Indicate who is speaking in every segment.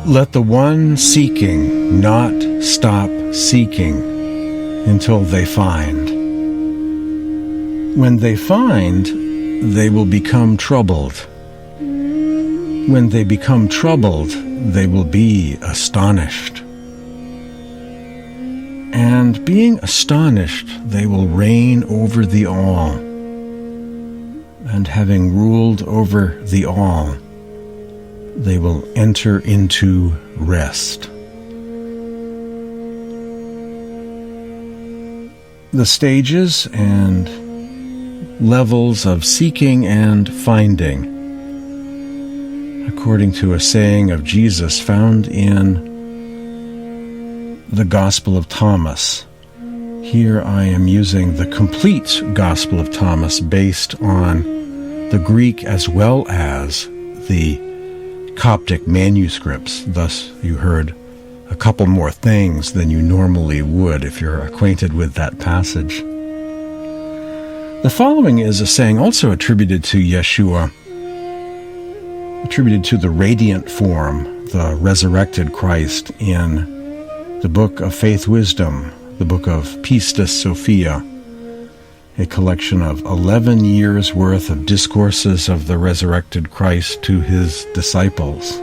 Speaker 1: Let the one seeking not stop seeking until they find. When they find, they will become troubled. When they become troubled, they will be astonished. And being astonished, they will reign over the all. And having ruled over the all, they will enter into rest. The stages and levels of seeking and finding, according to a saying of Jesus found in the Gospel of Thomas. Here I am using the complete Gospel of Thomas based on the Greek as well as the Coptic manuscripts. Thus you heard a couple more things than you normally would if you're acquainted with that passage. The following is a saying also attributed to Yeshua, attributed to the radiant form, the resurrected Christ, in the Book of Faith Wisdom, the Book of Pistis Sophia, a collection of 11 years' worth of discourses of the resurrected Christ to his disciples.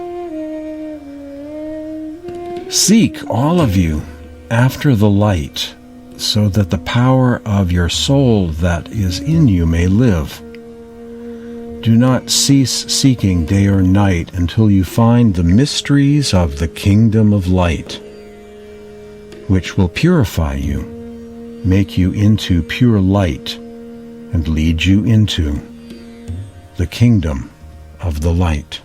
Speaker 1: Seek, all of you, after the light, so that the power of your soul that is in you may live. Do not cease seeking day or night until you find the mysteries of the kingdom of light, which will purify you, make you into pure light, and lead you into the kingdom of the light.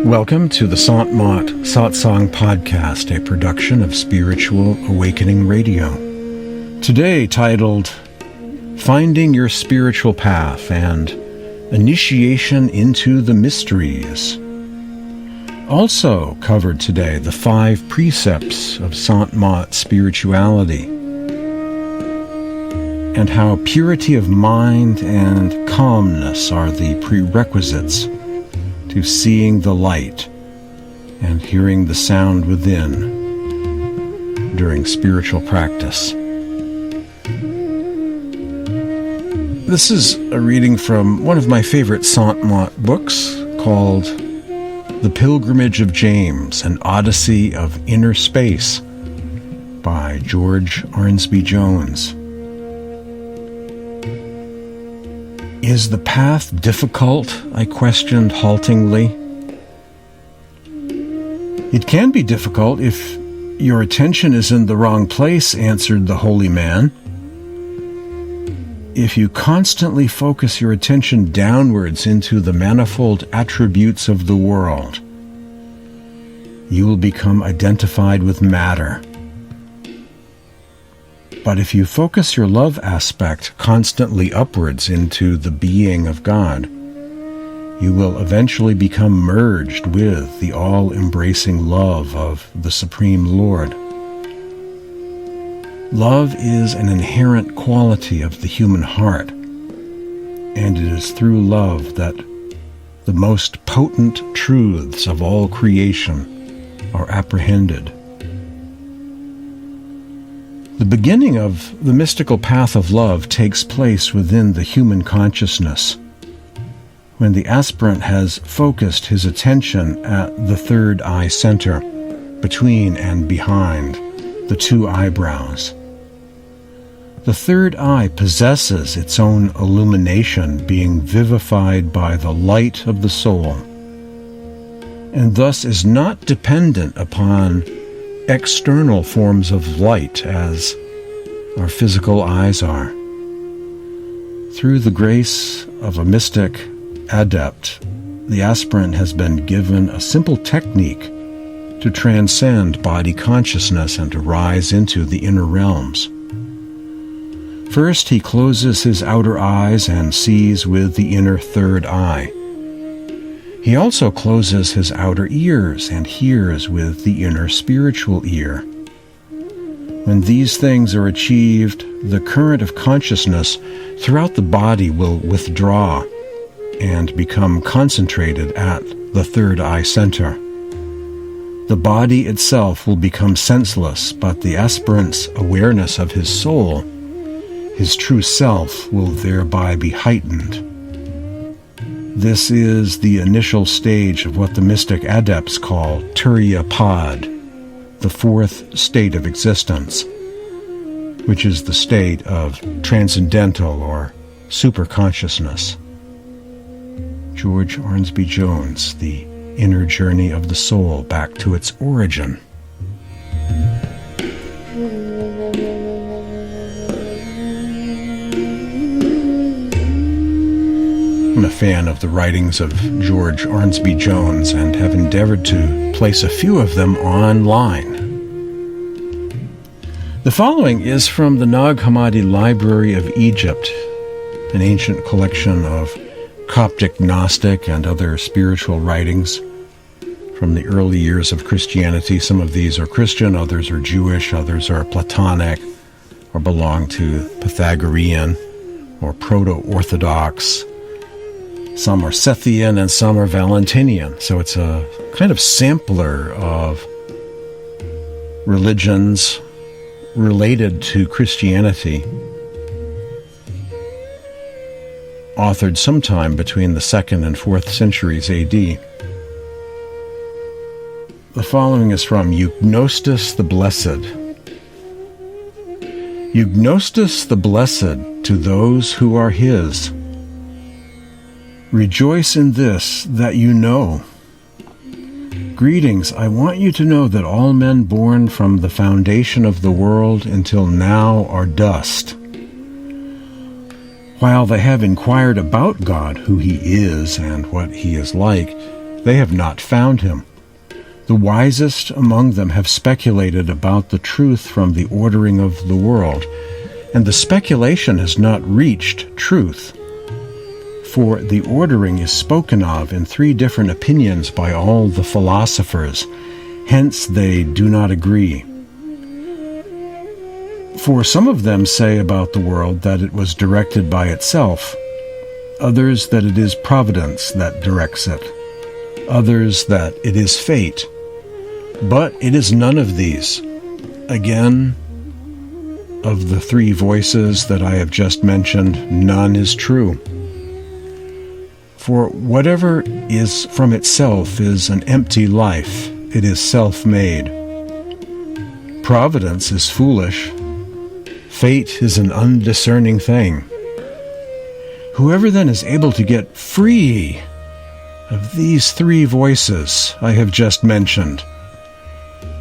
Speaker 1: Welcome to the Sant Mat Satsang Podcast, a production of Spiritual Awakening Radio. Today titled Finding Your Spiritual Path and Initiation into the Mysteries. Also covered today, the 5 precepts of Sant Mat spirituality, and how purity of mind and calmness are the prerequisites to seeing the light and hearing the sound within during spiritual practice. This is a reading from one of my favorite Sant Mat books called The Pilgrimage of James, an Odyssey of Inner Space by George Arnsby Jones. Is the path difficult? I questioned haltingly. It can be difficult if your attention is in the wrong place, answered the holy man. If you constantly focus your attention downwards into the manifold attributes of the world, you will become identified with matter. But if you focus your love aspect constantly upwards into the being of God, you will eventually become merged with the all-embracing love of the Supreme Lord. Love is an inherent quality of the human heart, and it is through love that the most potent truths of all creation are apprehended. The beginning of the mystical path of love takes place within the human consciousness, when the aspirant has focused his attention at the third eye center, between and behind the 2 eyebrows. The third eye possesses its own illumination, being vivified by the light of the soul, and thus is not dependent upon external forms of light as our physical eyes are. Through the grace of a mystic adept, the aspirant has been given a simple technique to transcend body consciousness and to rise into the inner realms. First, he closes his outer eyes and sees with the inner third eye. He also closes his outer ears and hears with the inner spiritual ear. When these things are achieved, the current of consciousness throughout the body will withdraw and become concentrated at the third eye center. The body itself will become senseless, but the aspirant's awareness of his soul, his true self, will thereby be heightened. This is the initial stage of what the mystic adepts call Turiya Pad, the fourth state of existence, which is the state of transcendental or superconsciousness. George Arnsby Jones, The Inner Journey of the Soul Back to Its Origin. I'm a fan of the writings of George Arnsby Jones and have endeavored to place a few of them online. The following is from the Nag Hammadi Library of Egypt, an ancient collection of Coptic, Gnostic, and other spiritual writings from the early years of Christianity. Some of these are Christian, others are Jewish, others are Platonic, or belong to Pythagorean or Proto-Orthodox. Some are Sethian and some are Valentinian. So it's a kind of sampler of religions related to Christianity, authored sometime between the 2nd and 4th centuries AD. The following is from Eugnostus the Blessed. Eugnostus the Blessed, to those who are his. Rejoice in this, that you know. Greetings, I want you to know that all men born from the foundation of the world until now are dust. While they have inquired about God, who he is and what he is like, they have not found him. The wisest among them have speculated about the truth from the ordering of the world, and the speculation has not reached truth. For the ordering is spoken of in 3 different opinions by all the philosophers, hence they do not agree. For some of them say about the world that it was directed by itself, others that it is providence that directs it, others that it is fate. But it is none of these. Again, of the 3 voices that I have just mentioned, none is true. For whatever is from itself is an empty life. It is self-made. Providence is foolish. Fate is an undiscerning thing. Whoever then is able to get free of these 3 voices I have just mentioned,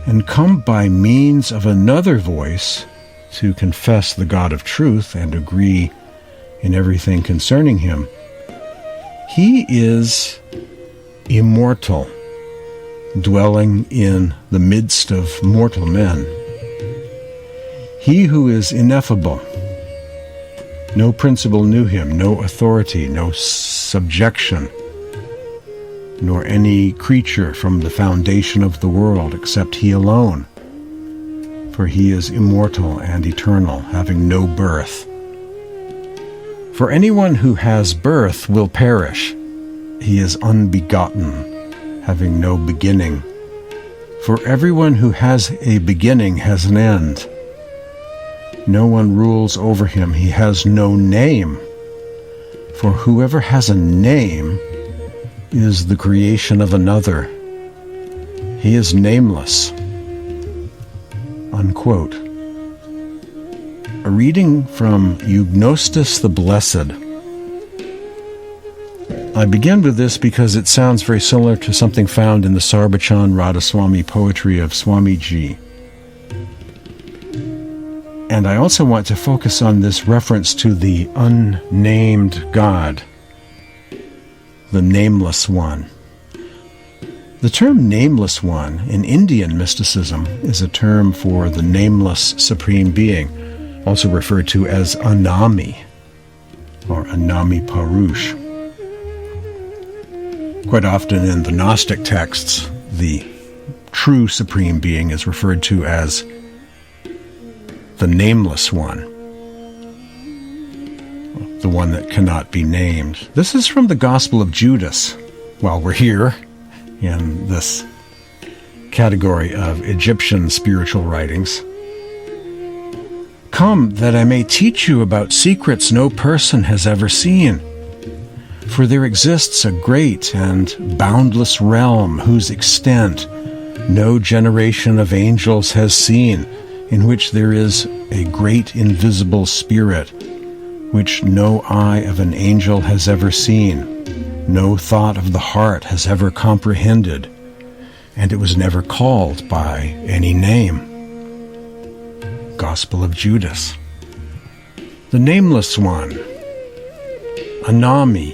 Speaker 1: and come by means of another voice to confess the God of truth and agree in everything concerning him, he is immortal, dwelling in the midst of mortal men. He who is ineffable, no principle knew him, no authority, no subjection, nor any creature from the foundation of the world except he alone. For he is immortal and eternal, having no birth. For anyone who has birth will perish. He is unbegotten, having no beginning. For everyone who has a beginning has an end. No one rules over him. He has no name. For whoever has a name is the creation of another. He is nameless. Unquote. A reading from Eugnostus the Blessed. I begin with this because it sounds very similar to something found in the Sarbachan Radhasoami poetry of Swamiji. And I also want to focus on this reference to the unnamed God, the Nameless One. The term Nameless One in Indian mysticism is a term for the nameless Supreme Being, also referred to as Anami, or Anami Parush. Quite often in the Gnostic texts, the true Supreme Being is referred to as the Nameless One, the one that cannot be named. This is from the Gospel of Judas, while we're here in this category of Egyptian spiritual writings. Come, that I may teach you about secrets no person has ever seen. For there exists a great and boundless realm whose extent no generation of angels has seen, in which there is a great invisible spirit, which no eye of an angel has ever seen, no thought of the heart has ever comprehended, and it was never called by any name. Gospel of Judas. The Nameless One, Anami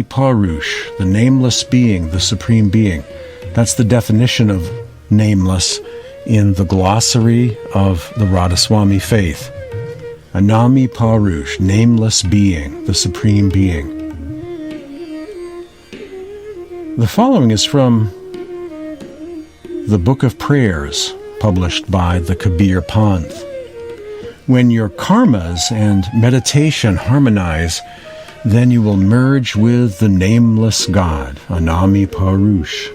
Speaker 1: Parush, the nameless being, the supreme being. That's the definition of nameless in the glossary of the Radhasoami faith. Anami Parush, nameless being, the supreme being. The following is from the Book of Prayers, published by the Kabir Panth. When your karmas and meditation harmonize, then you will merge with the nameless God, Anami Parush.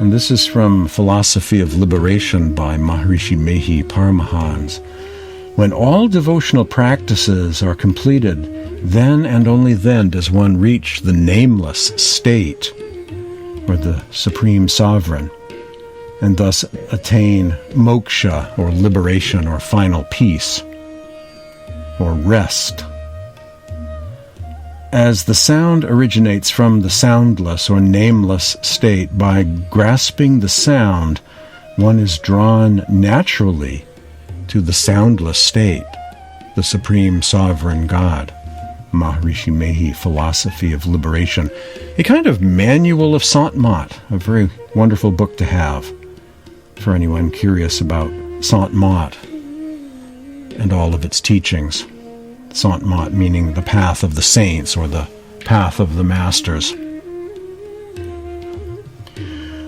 Speaker 1: And this is from Philosophy of Liberation by Maharishi Mehi Paramahans. When all devotional practices are completed, then and only then does one reach the nameless state, or the Supreme Sovereign, and thus attain moksha, or liberation, or final peace, or rest. As the sound originates from the soundless or nameless state, by grasping the sound, one is drawn naturally to the soundless state, the Supreme Sovereign God. Maharishi Mehi, Philosophy of Liberation. A kind of manual of Sant Mat, a very wonderful book to have for anyone curious about Sant Mat and all of its teachings. Sant Mat meaning the path of the saints, or the path of the masters.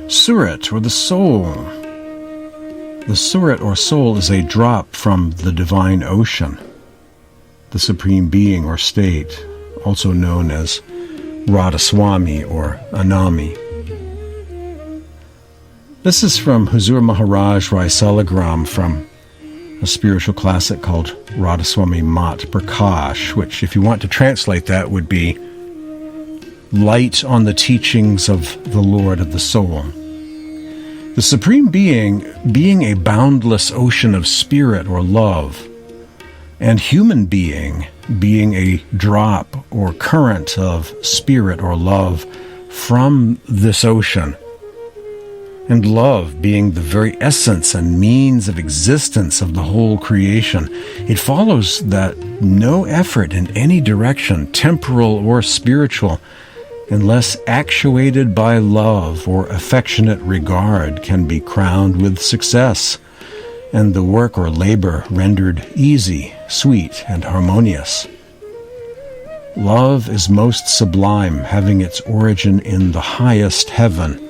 Speaker 1: Surat, or the soul. The Surat, or soul, is a drop from the divine ocean, the supreme being or state, also known as Radhasoami or Anami. This is from Huzur Maharaj Rai Salagram, from a spiritual classic called Radhasoami Mat Prakash, which, if you want to translate that, would be light on the teachings of the Lord of the soul. The Supreme Being, being a boundless ocean of spirit or love, and human being, being a drop or current of spirit or love from this ocean, and love being the very essence and means of existence of the whole creation, it follows that no effort in any direction, temporal or spiritual, unless actuated by love or affectionate regard, can be crowned with success, and the work or labor rendered easy, sweet, and harmonious. Love is most sublime, having its origin in the highest heaven,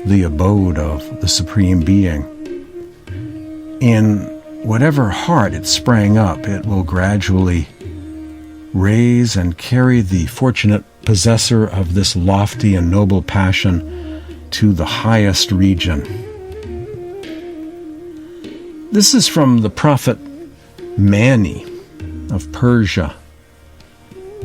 Speaker 1: the abode of the Supreme Being. In whatever heart it sprang up, it will gradually raise and carry the fortunate possessor of this lofty and noble passion to the highest region. This is from the prophet Mani of Persia.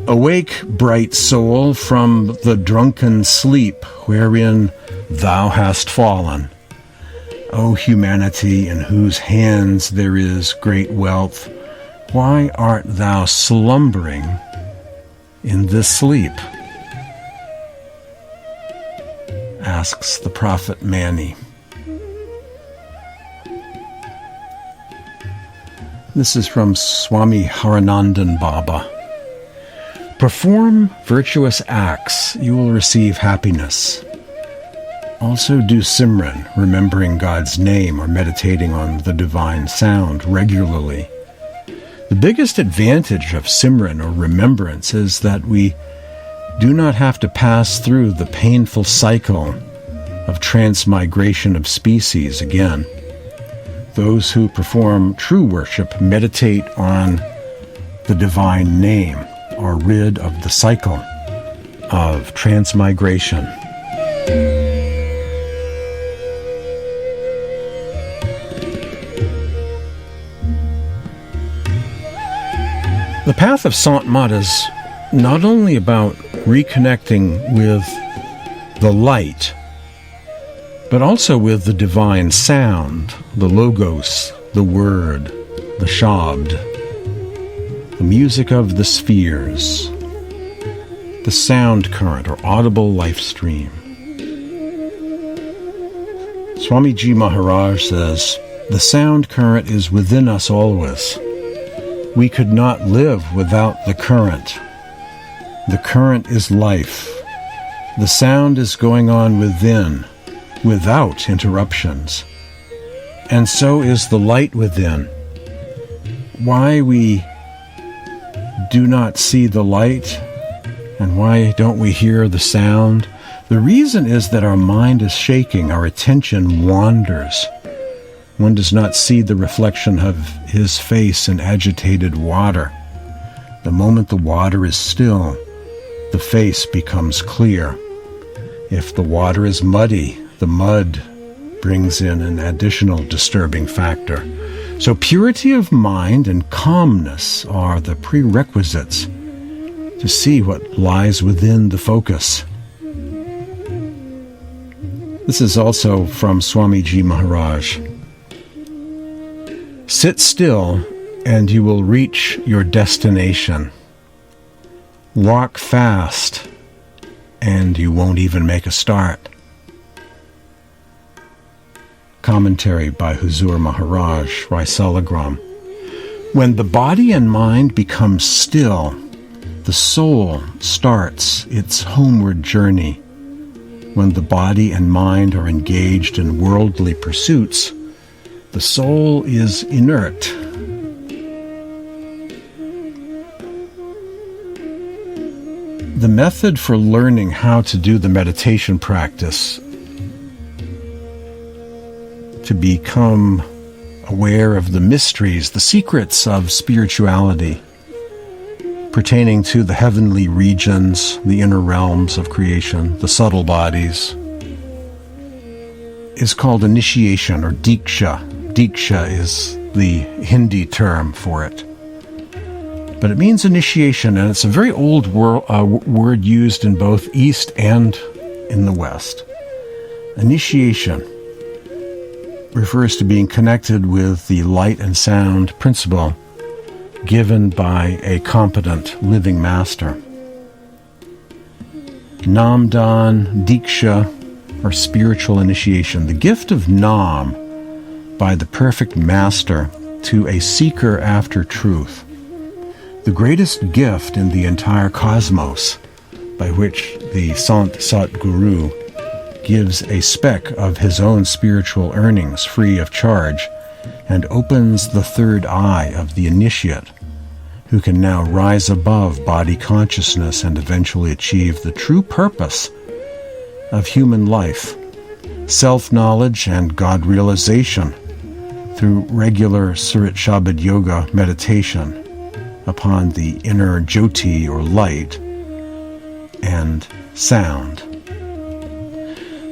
Speaker 1: Awake, bright soul, from the drunken sleep wherein thou hast fallen. O humanity, in whose hands there is great wealth, why art thou slumbering in this sleep? Asks the prophet Mani. This is from Swami Haranandan Baba. Perform virtuous acts, you will receive happiness. Also do Simran, remembering God's name or meditating on the divine sound regularly. The biggest advantage of Simran or remembrance is that we do not have to pass through the painful cycle of transmigration of species again. those who perform true worship meditate on the divine name, are rid of the cycle of transmigration. The path of Sant is not only about reconnecting with the light, but also with the divine sound, the logos, the word, the shabd, the music of the spheres, the sound current or audible life stream. Swamiji Maharaj says, "The sound current is within us always. We could not live without the current. The current is life. The sound is going on within, without interruptions. And so is the light within. Why we do not see the light, and why don't we hear the sound? The reason is that our mind is shaking, our attention wanders. One does not see the reflection of his face in agitated water. The moment the water is still, the face becomes clear. If the water is muddy, the mud brings in an additional disturbing factor. So purity of mind and calmness are the prerequisites to see what lies within the focus." This is also from Swamiji Maharaj. "Sit still and you will reach your destination. Walk fast and you won't even make a start." Commentary by Huzur Maharaj, Raisalagram. "When the body and mind become still, the soul starts its homeward journey. When the body and mind are engaged in worldly pursuits, the soul is inert. The method for learning how to do the meditation practice, to become aware of the mysteries, the secrets of spirituality pertaining to the heavenly regions, the inner realms of creation, the subtle bodies, is called initiation or diksha. Diksha is the Hindi term for it. But it means initiation, and it's a very old word used in both East and in the West. Initiation refers to being connected with the light and sound principle given by a competent living master. Namdan, Diksha, or spiritual initiation, the gift of Nam by the perfect master to a seeker after truth. The greatest gift in the entire cosmos, by which the Sant Satguru gives a speck of his own spiritual earnings free of charge and opens the third eye of the initiate, who can now rise above body consciousness and eventually achieve the true purpose of human life, self-knowledge and God-realization through regular Surit Shabad Yoga meditation upon the inner Jyoti or light and sound.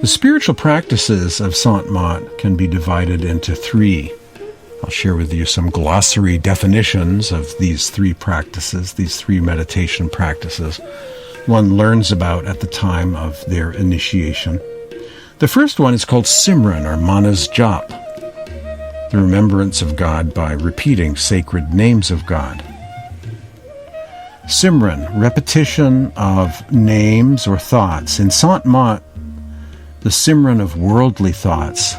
Speaker 1: The spiritual practices of Sant Mat can be divided into three. I'll share with you some glossary definitions of these three practices, these three meditation practices one learns about at the time of their initiation. The first one is called Simran, or Manas Jap, the remembrance of God by repeating sacred names of God. Simran, repetition of names or thoughts. In Sant Mat, the Simran of worldly thoughts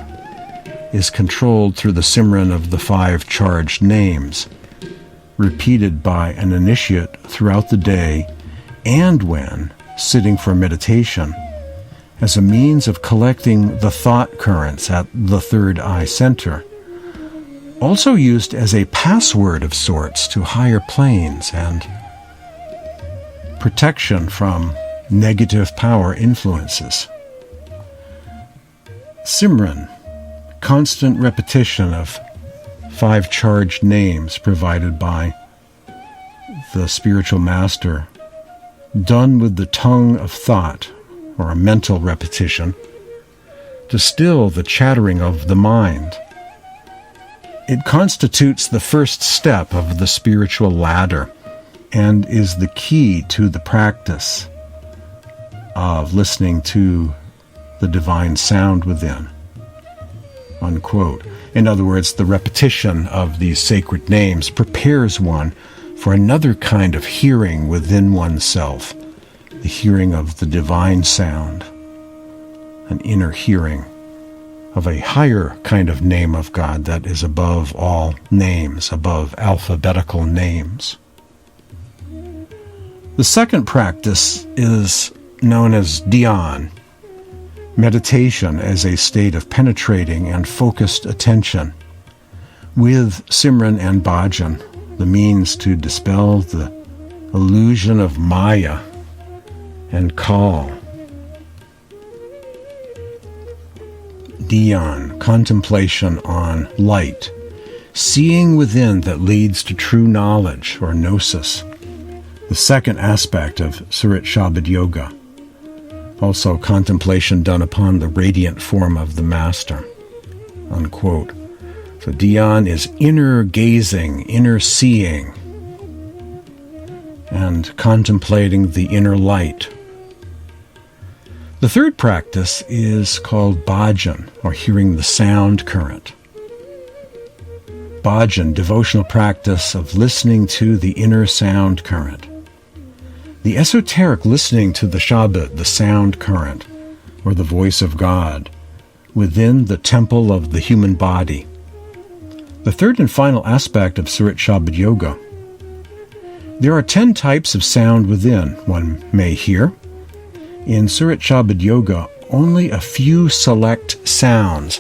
Speaker 1: is controlled through the Simran of the 5 charged names, repeated by an initiate throughout the day and when sitting for meditation, as a means of collecting the thought currents at the third eye center, also used as a password of sorts to higher planes and protection from negative power influences. Simran, constant repetition of 5 charged names provided by the spiritual master, done with the tongue of thought, or a mental repetition, to still the chattering of the mind. It constitutes the first step of the spiritual ladder and is the key to the practice of listening to the divine sound within. Unquote. In other words, the repetition of these sacred names prepares one for another kind of hearing within oneself, the hearing of the divine sound, an inner hearing of a higher kind of name of God that is above all names, above alphabetical names. The second practice is known as dhyan, meditation as a state of penetrating and focused attention, with Simran and Bhajan, the means to dispel the illusion of Maya and call. Dhyan, contemplation on light, seeing within that leads to true knowledge or gnosis, the second aspect of Surit Shabad Yoga. Also contemplation done upon the radiant form of the Master. Unquote. So dhyan is inner gazing, inner seeing, and contemplating the inner light. The third practice is called bhajan, or hearing the sound current. Bhajan, devotional practice of listening to the inner sound current. The esoteric listening to the Shabad, the sound current, or the voice of God, within the temple of the human body. The third and final aspect of Surit Shabad Yoga. There are 10 types of sound within, one may hear. In Surit Shabad Yoga, only a few select sounds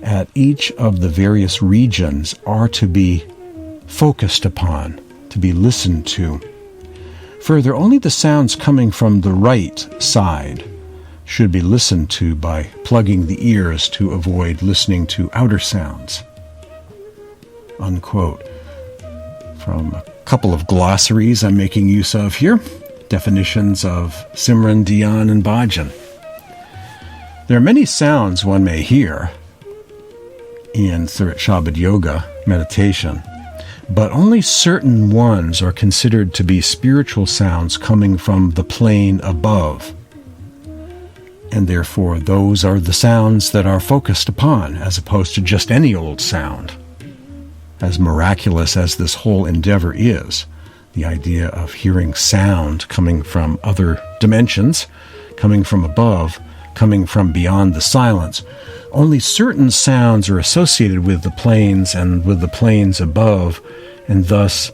Speaker 1: at each of the various regions are to be focused upon, to be listened to. Further, only the sounds coming from the right side should be listened to by plugging the ears to avoid listening to outer sounds. Unquote. From a couple of glossaries I'm making use of here, definitions of Simran, Dhyan, and Bhajan. There are many sounds one may hear in Surit Shabad Yoga meditation, but only certain ones are considered to be spiritual sounds coming from the plane above. And therefore, those are the sounds that are focused upon, as opposed to just any old sound. As miraculous as this whole endeavor is, the idea of hearing sound coming from other dimensions, coming from above, coming from beyond the silence, only certain sounds are associated with the planes and with the planes above, and thus,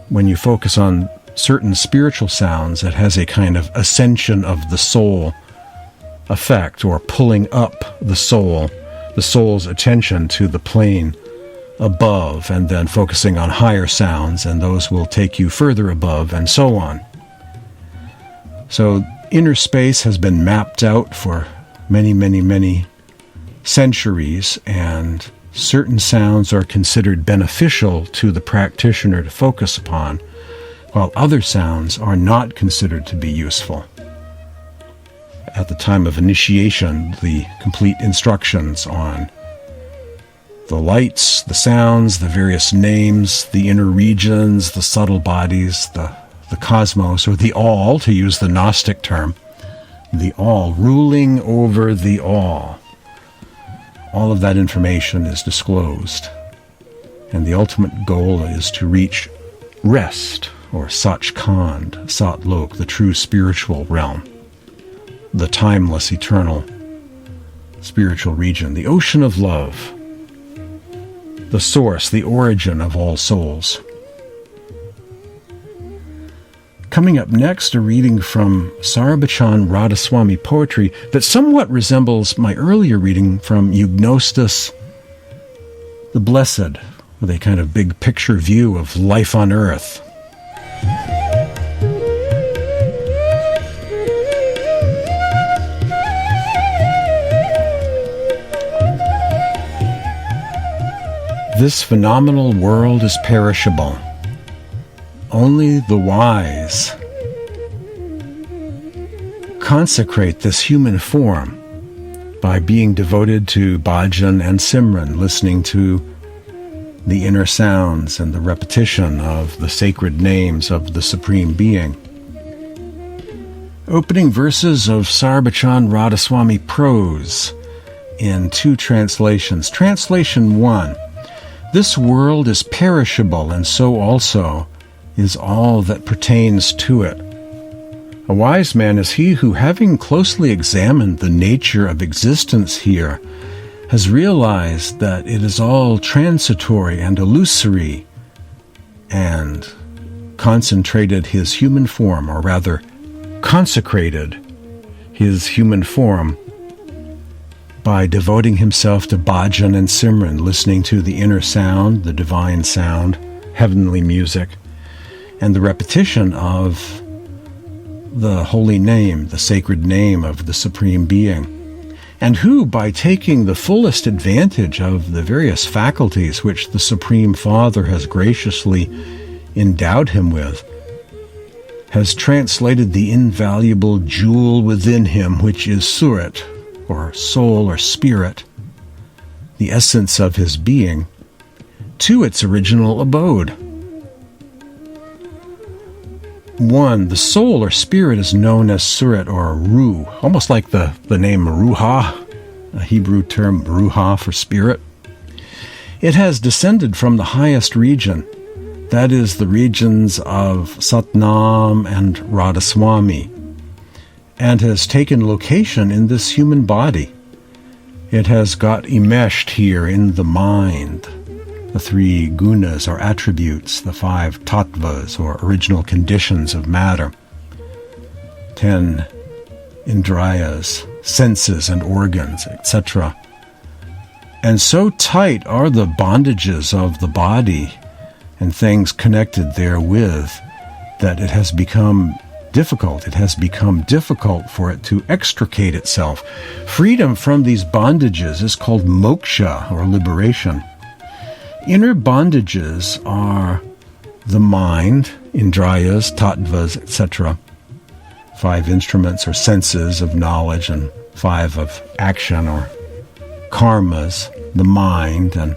Speaker 1: when you focus on certain spiritual sounds, it has a kind of ascension of the soul effect, or pulling up the soul's attention to the plane above, and then focusing on higher sounds, and those will take you further above, and so on. So inner space has been mapped out for many, many, many centuries, and certain sounds are considered beneficial to the practitioner to focus upon, while other sounds are not considered to be useful. At the time of initiation, the complete instructions on the lights, the sounds, the various names, the inner regions, the subtle bodies, the cosmos, or the all, to use the Gnostic term, the all, ruling over the all. All of that information is disclosed, and the ultimate goal is to reach rest, or Sachkhand, Satlok, the true spiritual realm, the timeless, eternal spiritual region, the ocean of love, the source, the origin of all souls. Coming up next, a reading from Sarabachan Radhasoami poetry that somewhat resembles my earlier reading from Eugnostous the Blessed, with a kind of big picture view of life on earth. This phenomenal world is perishable. Only the wise consecrate this human form by being devoted to bhajan and simran, listening to the inner sounds and the repetition of the sacred names of the Supreme Being. Opening verses of Sarabachan Radhasoami prose in two translations. Translation 1. This world is perishable, and so also is all that pertains to it. A wise man is he who, having closely examined the nature of existence here, has realized that it is all transitory and illusory, and concentrated his human form, or rather consecrated his human form, by devoting himself to bhajan and simran, listening to the inner sound, the divine sound, heavenly music, and the repetition of the holy name, the sacred name of the Supreme Being, and who, by taking the fullest advantage of the various faculties which the Supreme Father has graciously endowed him with, has translated the invaluable jewel within him, which is Surat, or soul or spirit, the essence of his being, to its original abode. 1. The soul or spirit is known as Surat or Ruh, almost like the name Ruha, a Hebrew term Ruha for spirit. It has descended from the highest region, that is the regions of Satnam and Radhasoami, and has taken location in this human body. It has got enmeshed here in the mind, the 3 gunas or attributes, the 5 tattvas or original conditions of matter, 10 indriyas, senses and organs, etc. And so tight are the bondages of the body and things connected therewith that it has become difficult. It has become difficult for it to extricate itself. Freedom from these bondages is called moksha, or liberation. Inner bondages are the mind, indriyas, tattvas, etc., 5 instruments or senses of knowledge, and 5 of action or karmas, the mind, and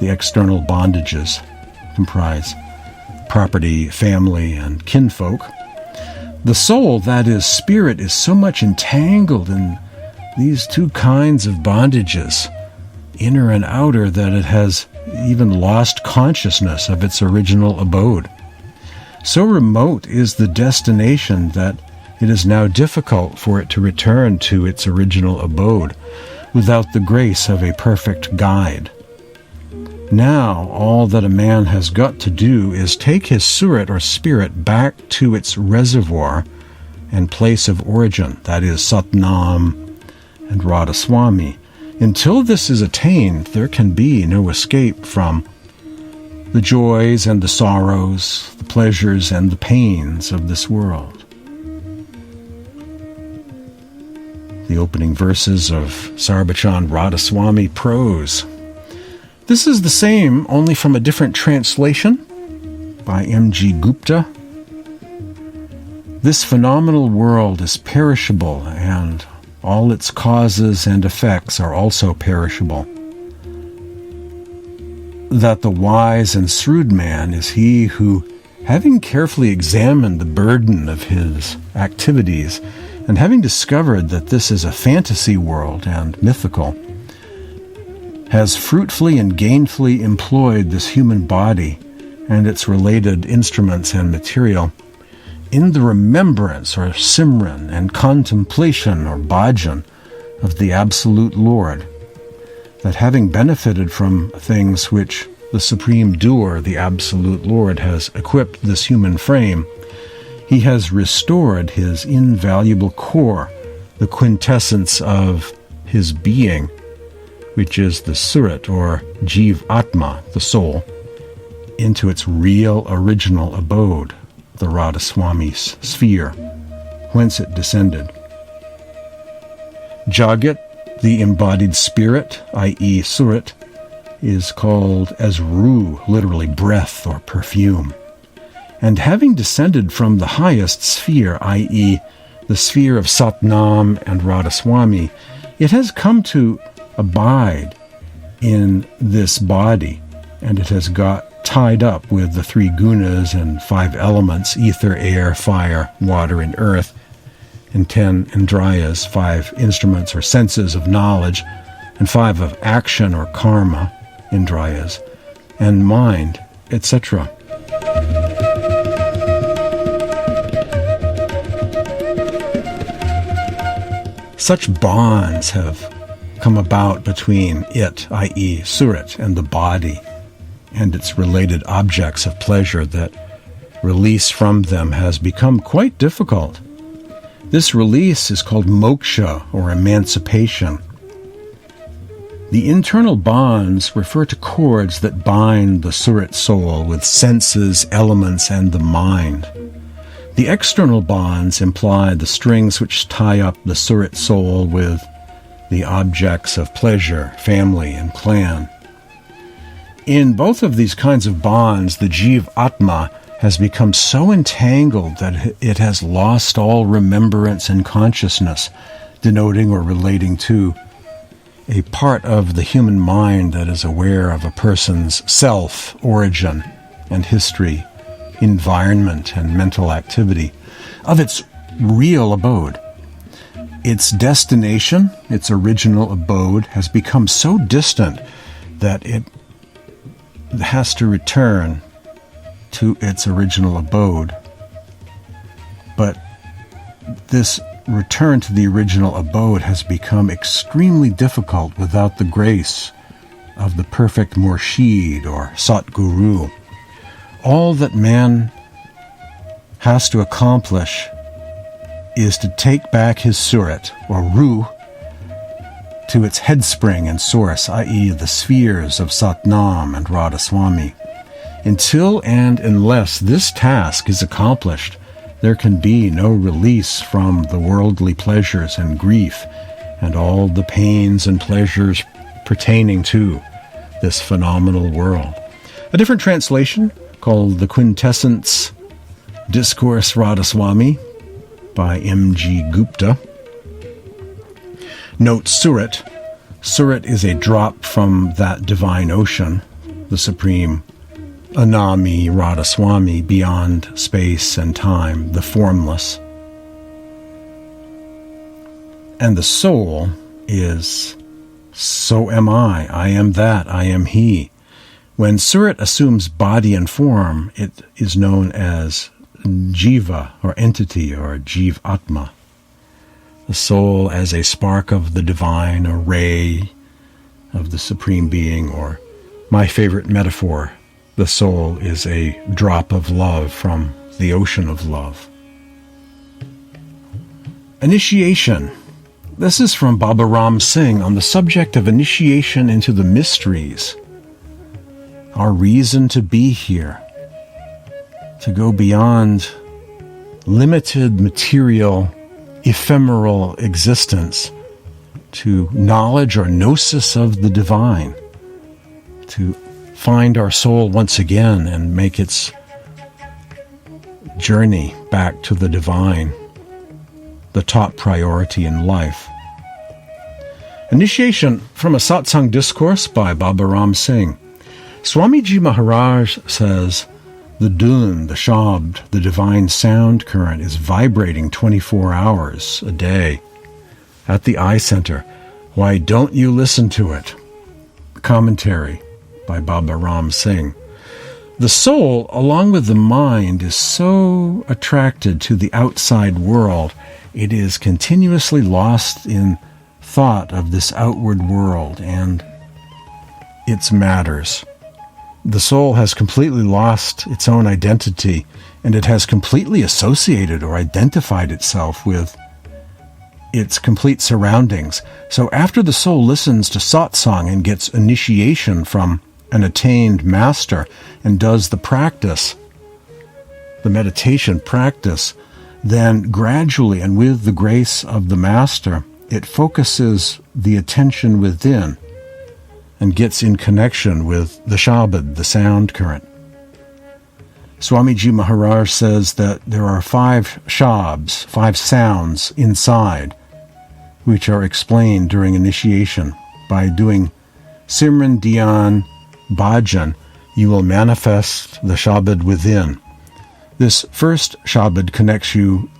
Speaker 1: the external bondages comprise property, family, and kinfolk. The soul, that is, spirit, is so much entangled in these 2 kinds of bondages, inner and outer, that it has even lost consciousness of its original abode. So remote is the destination that it is now difficult for it to return to its original abode without the grace of a perfect guide. Now, all that a man has got to do is take his surat or spirit back to its reservoir and place of origin, that is, Satnam and Radhasoami. Until this is attained, there can be no escape from the joys and the sorrows, the pleasures and the pains of this world. The opening verses of Sarabachan Radhasoami prose. This is the same, only from a different translation by M.G. Gupta. This phenomenal world is perishable, and all its causes and effects are also perishable. That the wise and shrewd man is he who, having carefully examined the burden of his activities, and having discovered that this is a fantasy world and mythical, has fruitfully and gainfully employed this human body and its related instruments and material in the remembrance or simran and contemplation or bhajan of the Absolute Lord, that having benefited from things which the Supreme Doer, the Absolute Lord, has equipped this human frame, he has restored his invaluable core, the quintessence of his being, which is the Surat or Jiv Atma, the soul, into its real original abode, the Radhasoami's sphere, whence it descended. Jagat, the embodied spirit, i.e. Surat, is called as Ru, literally breath or perfume. And having descended from the highest sphere, i.e., the sphere of Satnam and Radhasoami, it has come to abide in this body, and it has got tied up with the 3 gunas and 5 elements, ether, air, fire, water, and earth, and 10 indriyas, 5 instruments or senses of knowledge, and 5 of action or karma, indriyas, and mind, etc. Such bonds have come about between it, i.e. Surat, and the body, and its related objects of pleasure that release from them has become quite difficult. This release is called moksha, or emancipation. The internal bonds refer to cords that bind the Surat soul with senses, elements, and the mind. The external bonds imply the strings which tie up the Surat soul with the objects of pleasure, family, and clan. In both of these kinds of bonds, the Jiv Atma has become so entangled that it has lost all remembrance and consciousness, denoting or relating to a part of the human mind that is aware of a person's self, origin, and history, environment, and mental activity, of its real abode. Its destination, its original abode, has become so distant that it has to return to its original abode. But this return to the original abode has become extremely difficult without the grace of the perfect Murshid or Satguru. All that man has to accomplish is to take back his Surat, or Ru, to its headspring and source, i.e. the spheres of Satnam and Radhasoami. Until and unless this task is accomplished, there can be no release from the worldly pleasures and grief and all the pains and pleasures pertaining to this phenomenal world. A different translation, called The Quintessence Discourse Radhasoami by M.G. Gupta, notes Surat. Surat is a drop from that divine ocean, the supreme Anami Radhasoami, beyond space and time, the formless. And the soul is, so am I am that, I am he. When Surat assumes body and form, it is known as Jiva, or entity, or Jiv Atma. The soul as a spark of the divine, a ray of the Supreme Being, or my favorite metaphor, the soul is a drop of love from the ocean of love. Initiation. This is from Baba Ram Singh on the subject of initiation into the mysteries. Our reason to be here, to go beyond limited material, ephemeral existence to knowledge or gnosis of the divine, to find our soul once again and make its journey back to the divine, the top priority in life. Initiation from a satsang discourse by Baba Ram Singh. Swamiji Maharaj says, the dhun, the shabd, the divine sound current is vibrating 24 hours a day at the eye center. Why don't you listen to it? Commentary by Baba Ram Singh. The soul, along with the mind, is so attracted to the outside world, it is continuously lost in thought of this outward world and its matters. The soul has completely lost its own identity, and it has completely associated or identified itself with its complete surroundings. So after the soul listens to satsang and gets initiation from an attained master and does the practice, the meditation practice, then gradually and with the grace of the master, it focuses the attention within and gets in connection with the Shabad, the sound current. Swamiji Maharaj says that there are 5 shabds, 5 sounds inside, which are explained during initiation. By doing Simran Dhyan Bhajan, you will manifest the Shabad within. This first Shabad connects you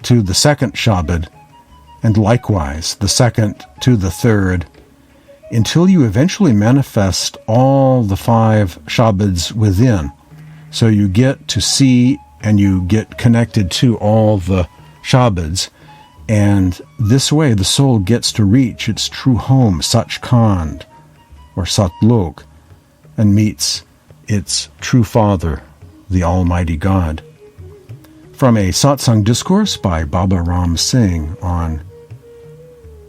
Speaker 1: to the second Shabad, and likewise the second to the third, until you eventually manifest all the 5 Shabads within. So you get to see and you get connected to all the Shabads, and this way the soul gets to reach its true home, Sachkhand, or Satlok, and meets its true Father, the Almighty God. From a satsang discourse by Baba Ram Singh on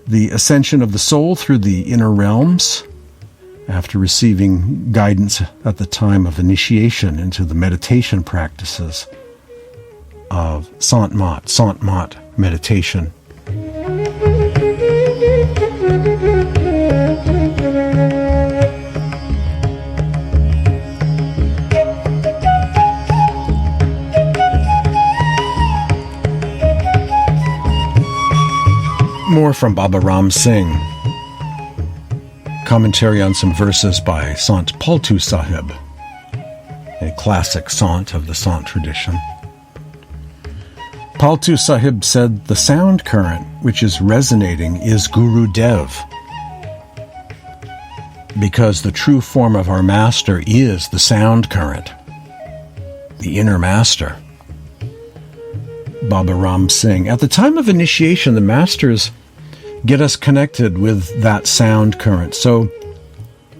Speaker 1: the ascension of the soul through the inner realms, after receiving guidance at the time of initiation into the meditation practices of Sant Mat meditation. More from Baba Ram Singh. Commentary on some verses by Sant Paltu Sahib, a classic Sant of the Sant tradition. Paltu Sahib said, "The sound current which is resonating is Guru Dev, because the true form of our master is the sound current, the inner master." Baba Ram Singh. At the time of initiation, the masters get us connected with that sound current. So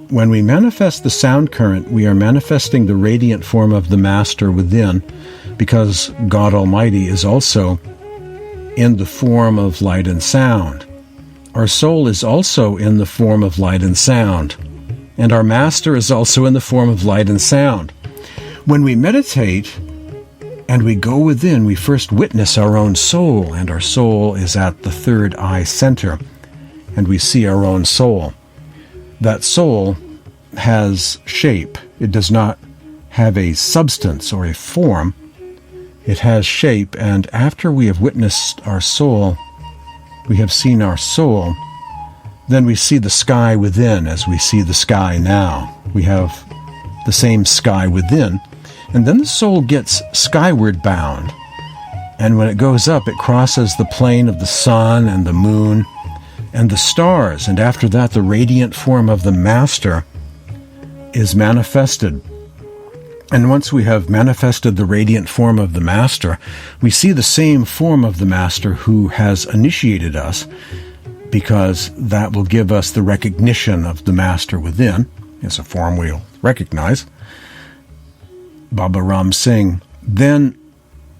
Speaker 1: when we manifest the sound current, we are manifesting the radiant form of the master within, because God Almighty is also in the form of light and sound. Our soul is also in the form of light and sound, and our master is also in the form of light and sound. When we meditate and we go within, we first witness our own soul, and our soul is at the third eye center, and we see our own soul. That soul has shape. It does not have a substance or a form. It has shape, and after we have witnessed our soul, we have seen our soul, then we see the sky within as we see the sky now. We have the same sky within. And then the soul gets skyward bound. And when it goes up, it crosses the plane of the sun and the moon and the stars. And after that, the radiant form of the master is manifested. And once we have manifested the radiant form of the master, we see the same form of the master who has initiated us, because that will give us the recognition of the master within. It's a form we'll recognize. Baba Ram Singh. Then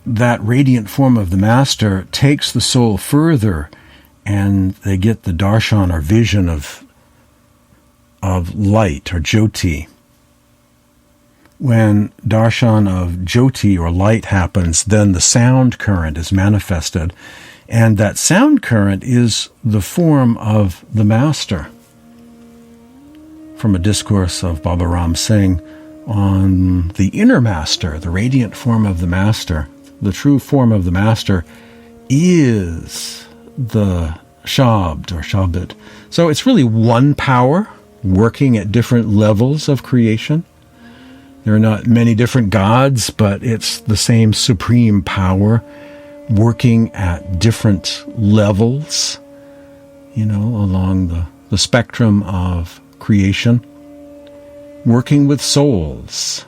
Speaker 1: that radiant form of the master takes the soul further, and they get the darshan or vision of light or jyoti. When darshan of jyoti or light happens, then the sound current is manifested, and that sound current is the form of the master. From a discourse of Baba Ram Singh on the inner master, the radiant form of the master, the true form of the master is the Shabd or Shabad. So it's really one power working at different levels of creation. There are not many different gods, but it's the same supreme power working at different levels, along the spectrum of creation, working with souls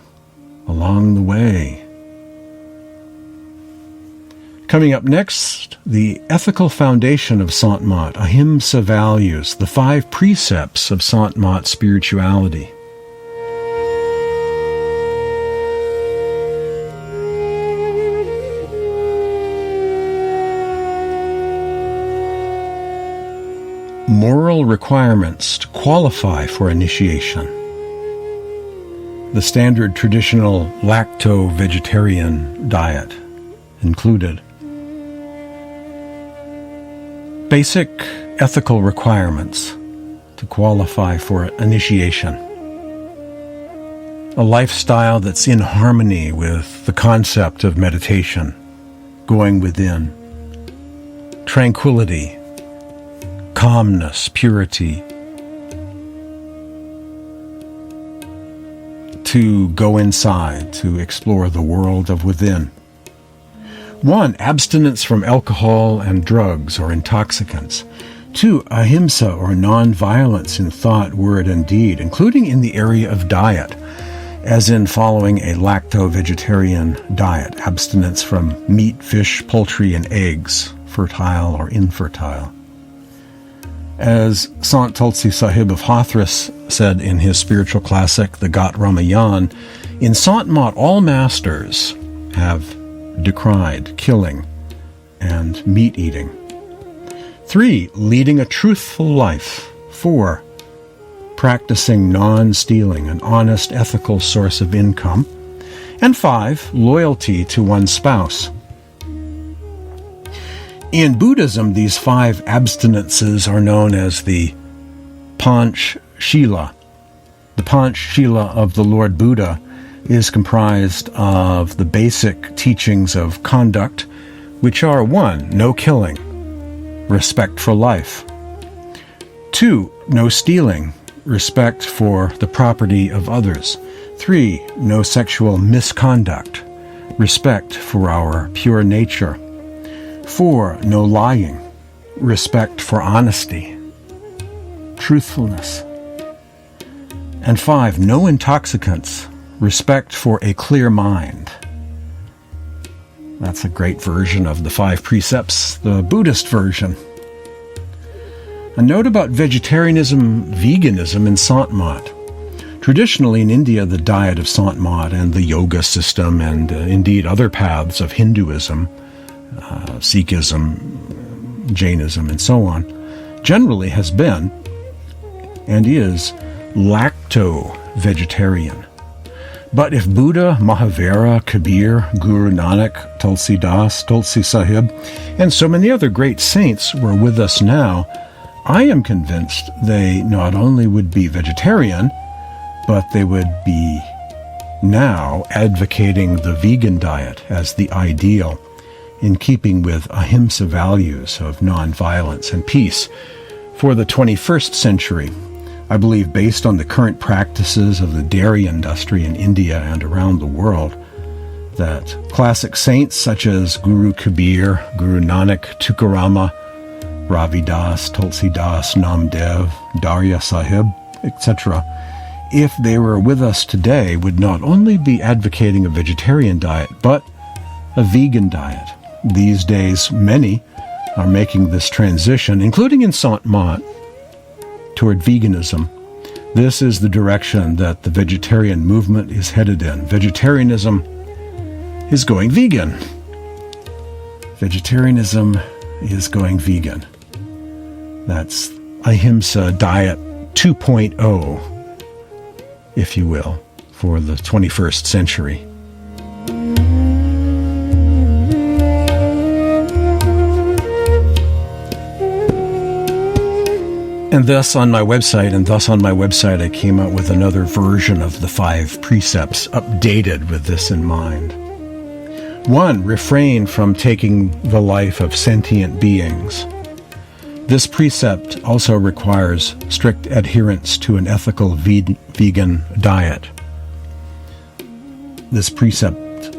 Speaker 1: along the way. Coming up next, the ethical foundation of Sant Mat, Ahimsa values, the 5 precepts of Sant Mat spirituality. Moral requirements to qualify for initiation. The standard traditional lacto-vegetarian diet included. Basic ethical requirements. to qualify for initiation. A lifestyle that's in harmony with the concept of meditation, going within, tranquility, calmness, purity, to go inside, to explore the world of within. 1. Abstinence from alcohol and drugs or intoxicants. 2. Ahimsa or non-violence in thought, word, and deed, including in the area of diet, as in following a lacto-vegetarian diet, abstinence from meat, fish, poultry, and eggs, fertile or infertile. As Sant Tulsi Sahib of Hathras said in his spiritual classic, the Gat Ramayan, in Sant Mat all masters have decried killing and meat eating. 3. Leading a truthful life. 4. Practicing non-stealing, an honest, ethical source of income. And 5. Loyalty to one's spouse. In Buddhism, these 5 abstinences are known as the Panch Shila. The Panch Shila of the Lord Buddha is comprised of the basic teachings of conduct, which are 1. No killing, respect for life. 2. No stealing, respect for the property of others. 3. No sexual misconduct, respect for our pure nature. 4. No lying, respect for honesty, truthfulness. And 5. No intoxicants, respect for a clear mind. That's a great version of the 5 precepts, the Buddhist version. A note about vegetarianism, veganism in Sant Mat. Traditionally in India, the diet of Sant Mat and the yoga system and indeed other paths of Hinduism, Sikhism, Jainism, and so on, generally has been and is lacto-vegetarian. But if Buddha, Mahavira, Kabir, Guru Nanak, Tulsi Das, Tulsi Sahib, and so many other great saints were with us now, I am convinced they not only would be vegetarian, but they would be now advocating the vegan diet as the ideal, in keeping with ahimsa values of nonviolence and peace for the 21st century. I believe, based on the current practices of the dairy industry in India and around the world, that classic saints such as Guru Kabir, Guru Nanak, Tukarama, Ravi Das, Tulsi Das, Namdev, Darya Sahib, etc., if they were with us today, would not only be advocating a vegetarian diet, but a vegan diet. These days, many are making this transition, including in Sant Mat, toward veganism. This is the direction that the vegetarian movement is headed in. Vegetarianism is going vegan. Vegetarianism is going vegan. That's Ahimsa Diet 2.0, if you will, for the 21st century. And thus on my website, I came out with another version of the 5 precepts, updated with this in mind. 1. Refrain from taking the life of sentient beings. This precept also requires strict adherence to an ethical vegan diet. This precept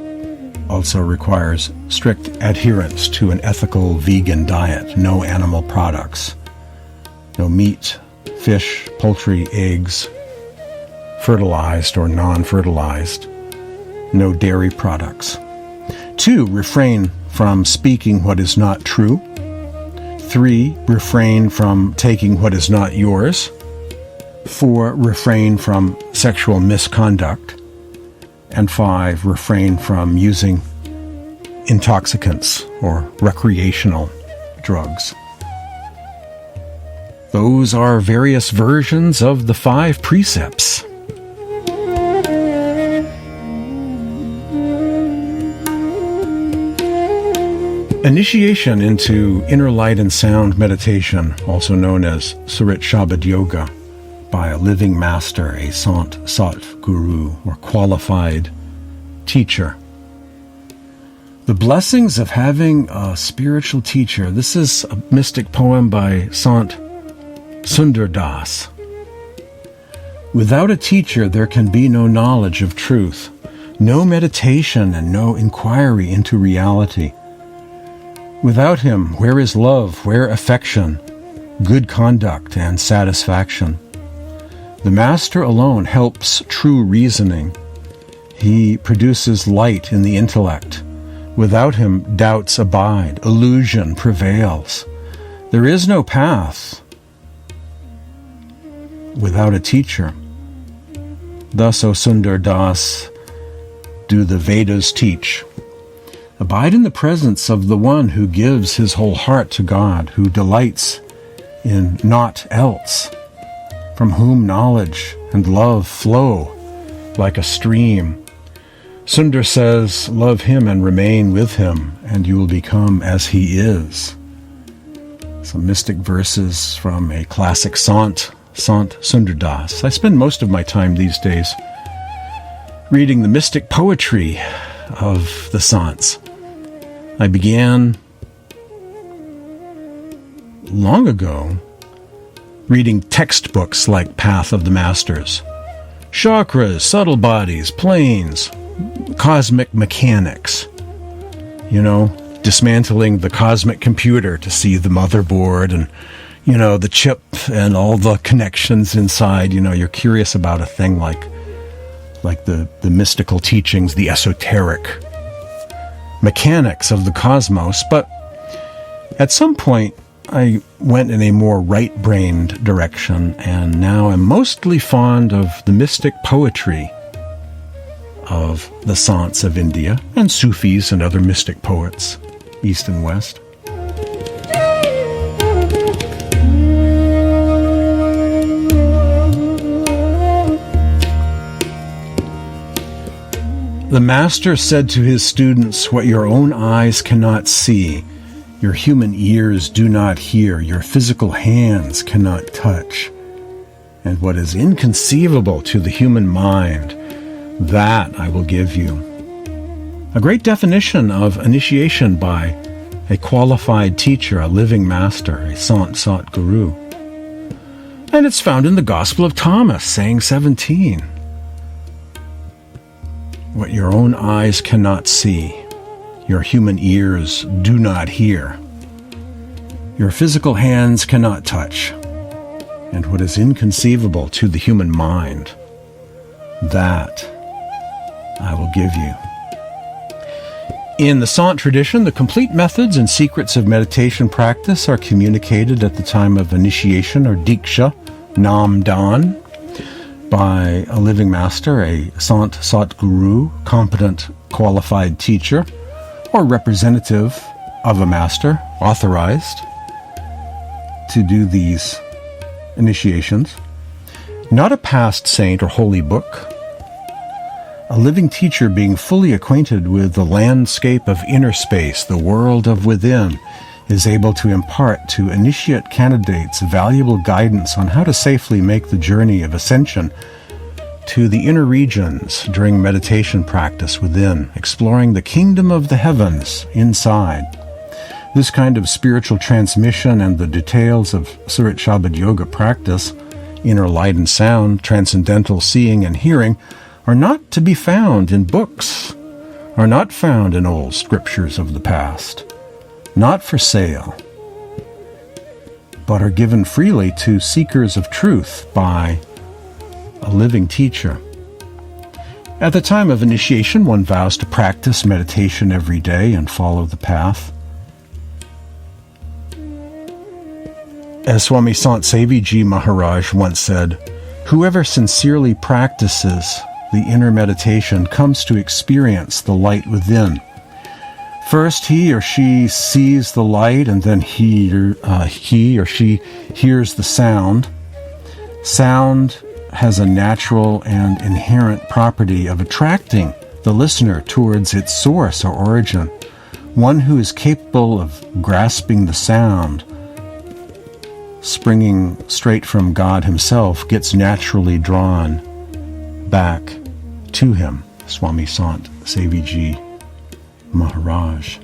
Speaker 1: also requires strict adherence to an ethical vegan diet. No animal products. No meat, fish, poultry, eggs, fertilized or non-fertilized. No dairy products. 2. Refrain from speaking what is not true. 3. Refrain from taking what is not yours. 4. Refrain from sexual misconduct. And 5. Refrain from using intoxicants or recreational drugs. Those are various versions of the 5 precepts. Initiation into Inner Light and Sound meditation, also known as Surit Shabad Yoga, by a living master, a Sant Sat Guru, or qualified teacher. The blessings of having a spiritual teacher. This is a mystic poem by Sant Sundar Das. Without a teacher, there can be no knowledge of truth, no meditation, and no inquiry into reality. Without him, where is love, where affection, good conduct, and satisfaction? The Master alone helps true reasoning. He produces light in the intellect. Without him, doubts abide, illusion prevails. There is no path without a teacher. Thus, O Sundar Das, do the Vedas teach. Abide in the presence of the one who gives his whole heart to God, who delights in naught else, from whom knowledge and love flow like a stream. Sundar says, love him and remain with him, and you will become as he is. Some mystic verses from a classic Sant Sundar Das. I spend most of my time these days reading the mystic poetry of the Sants. I began long ago reading textbooks like Path of the Masters, chakras, subtle bodies, planes, cosmic mechanics, dismantling the cosmic computer to see the motherboard and, the chip and all the connections inside. You're curious about a thing like the mystical teachings, the esoteric mechanics of the cosmos. But at some point, I went in a more right-brained direction, and now I'm mostly fond of the mystic poetry of the Sants of India, and Sufis and other mystic poets, East and West. The Master said to his students, what your own eyes cannot see, your human ears do not hear, your physical hands cannot touch, and what is inconceivable to the human mind, that I will give you. A great definition of initiation by a qualified teacher, a living master, a Sant Sat Guru. And it's found in the Gospel of Thomas, saying 17. What your own eyes cannot see, your human ears do not hear, your physical hands cannot touch, and what is inconceivable to the human mind, that I will give you. In the Sant tradition, the complete methods and secrets of meditation practice are communicated at the time of initiation or Diksha, Nam Dan, by a living master, a Sant Sat Guru, competent qualified teacher, or representative of a master, authorized to do these initiations. Not a past saint or holy book. A living teacher being fully acquainted with the landscape of inner space, the world of within, is able to impart to initiate candidates valuable guidance on how to safely make the journey of ascension to the inner regions during meditation practice within, exploring the kingdom of the heavens inside. This kind of spiritual transmission and the details of Surit Shabad Yoga practice, inner light and sound, transcendental seeing and hearing, are not to be found in books, are not found in old scriptures of the past, not for sale, but are given freely to seekers of truth by a living teacher. At the time of initiation, one vows to practice meditation every day and follow the path. As Swami Sant Sevi Ji Maharaj once said, whoever sincerely practices the inner meditation comes to experience the light within. First, he or she sees the light, and then he or she hears the sound. Sound has a natural and inherent property of attracting the listener towards its source or origin, one who is capable of grasping the sound, springing straight from God himself, gets naturally drawn back to him. Swami Sant Seviji Maharaj.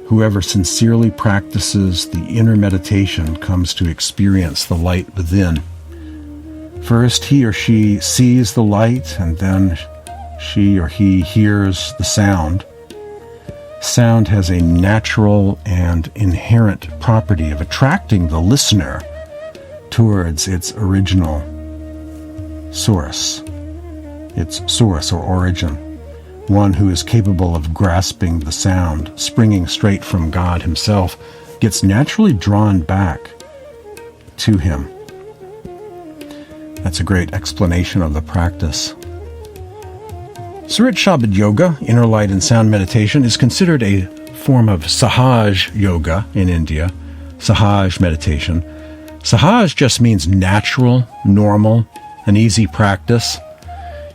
Speaker 1: Whoever sincerely practices the inner meditation comes to experience the light within. First, he or she sees the light, and then she or he hears the sound. Sound has a natural and inherent property of attracting the listener towards its original source, or origin. One who is capable of grasping the sound, springing straight from God himself, gets naturally drawn back to him. That's a great explanation of the practice. Surit Shabad Yoga, inner light and sound meditation, is considered a form of Sahaj Yoga in India, Sahaj meditation. Sahaj just means natural, normal, an easy practice.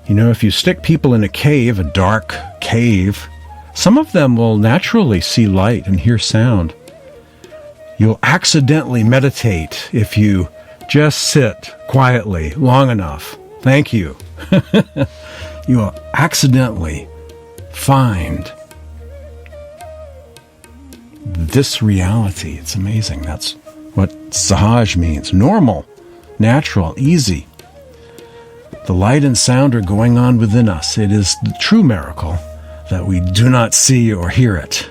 Speaker 1: You know, if you stick people in a cave, a dark cave, some of them will naturally see light and hear sound. You'll accidentally meditate if you just sit quietly long enough. Thank you. You will accidentally find this reality. It's amazing. That's what Sahaj means. Normal, natural, easy. The light and sound are going on within us. It is the true miracle that we do not see or hear it.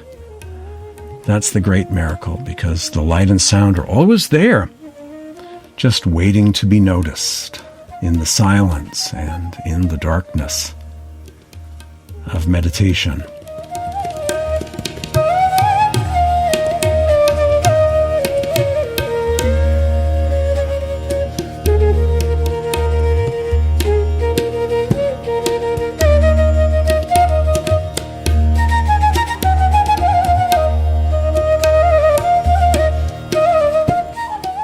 Speaker 1: That's the great miracle, because the light and sound are always there, just waiting to be noticed in the silence and in the darkness of meditation.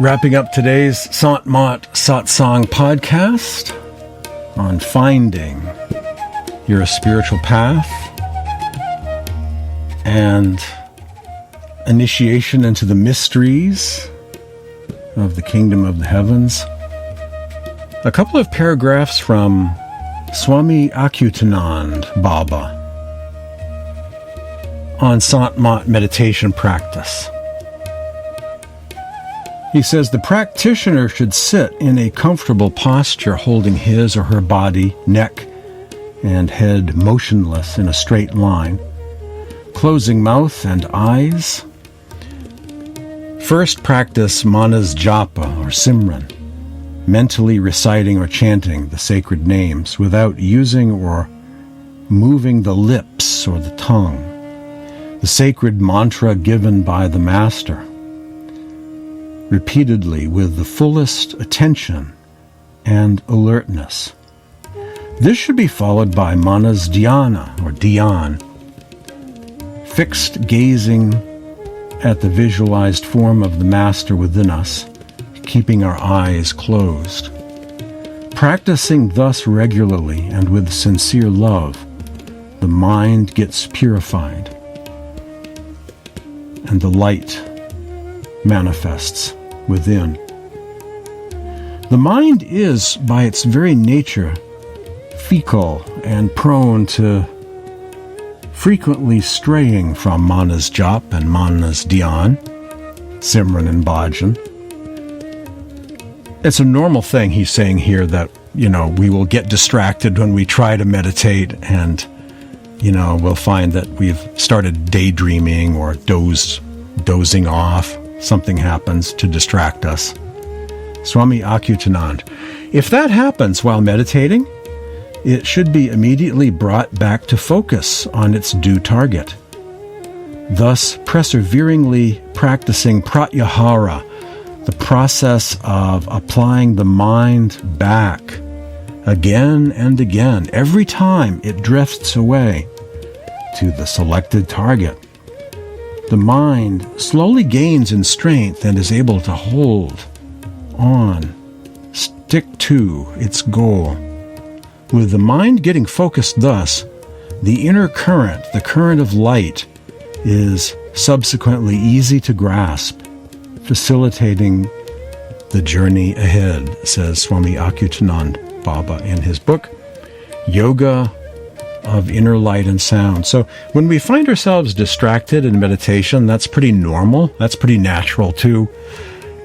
Speaker 1: Wrapping up today's Sant Mat Satsang podcast on finding your spiritual path and initiation into the mysteries of the kingdom of the heavens. A couple of paragraphs from Swami Achyutanand Baba on Sant Mat meditation practice. He says the practitioner should sit in a comfortable posture, holding his or her body, neck, and head motionless in a straight line, closing mouth and eyes. First, practice Manas Japa or Simran, mentally reciting or chanting the sacred names without using or moving the lips or the tongue, the sacred mantra given by the Master, repeatedly with the fullest attention and alertness. This should be followed by Manas Dhyana or Dhyan, fixed gazing at the visualized form of the Master within us, keeping our eyes closed. Practicing thus regularly and with sincere love, the mind gets purified and the light manifests within. The mind is, by its very nature, fickle and prone to frequently straying from Manas Jap and Manas Dhyan, Simran and Bhajan. It's a normal thing he's saying here that, we will get distracted when we try to meditate, and, we'll find that we've started daydreaming or dozing off. Something happens to distract us. Swami Achyutanand. If that happens while meditating, it should be immediately brought back to focus on its due target. Thus, perseveringly practicing pratyahara, the process of applying the mind back again and again, every time it drifts away to the selected target. The mind slowly gains in strength and is able to hold on, stick to its goal. With the mind getting focused thus, The inner current, the current of light, is subsequently easy to grasp, facilitating the journey ahead, says Swami Achyutanand Baba in his book, Yoga of Inner Light and Sound. So when we find ourselves distracted in meditation, that's pretty normal. That's pretty natural too.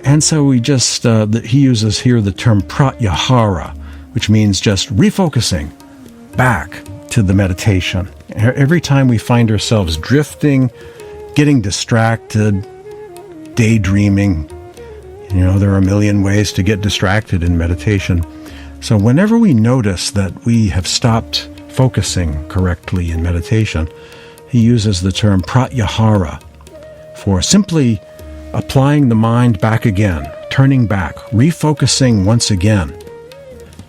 Speaker 1: And so we just, he uses here the term pratyahara, which means just refocusing back to the meditation. Every time we find ourselves drifting, getting distracted, daydreaming, there are a million ways to get distracted in meditation. So whenever we notice that we have stopped focusing correctly in meditation, he uses the term pratyahara for simply applying the mind back again, turning back, refocusing once again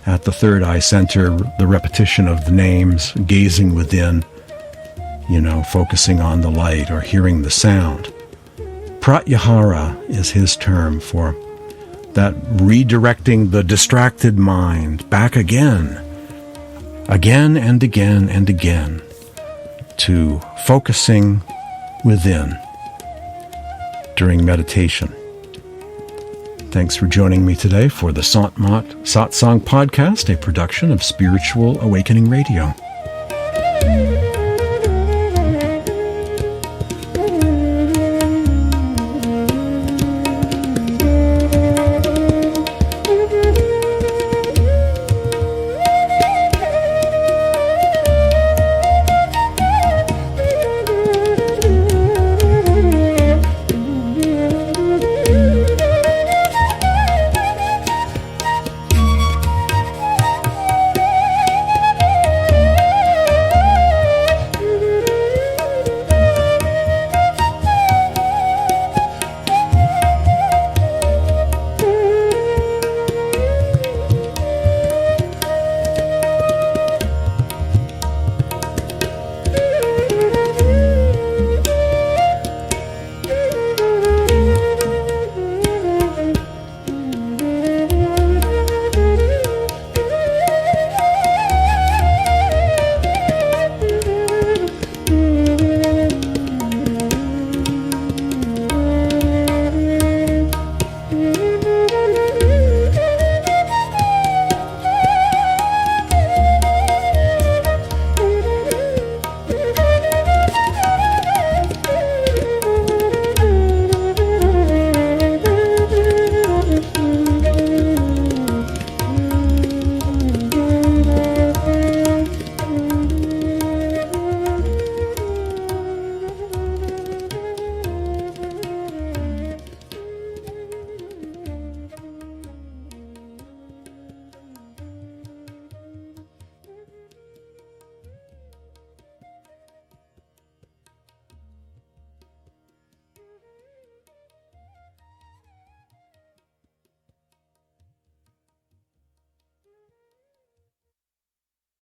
Speaker 1: at the third eye center, the repetition of the names, gazing within, focusing on the light or hearing the sound. Pratyahara is his term for that redirecting the distracted mind back again and again and again, to focusing within during meditation. Thanks for joining me today for the Satsang Podcast, a production of Spiritual Awakening Radio.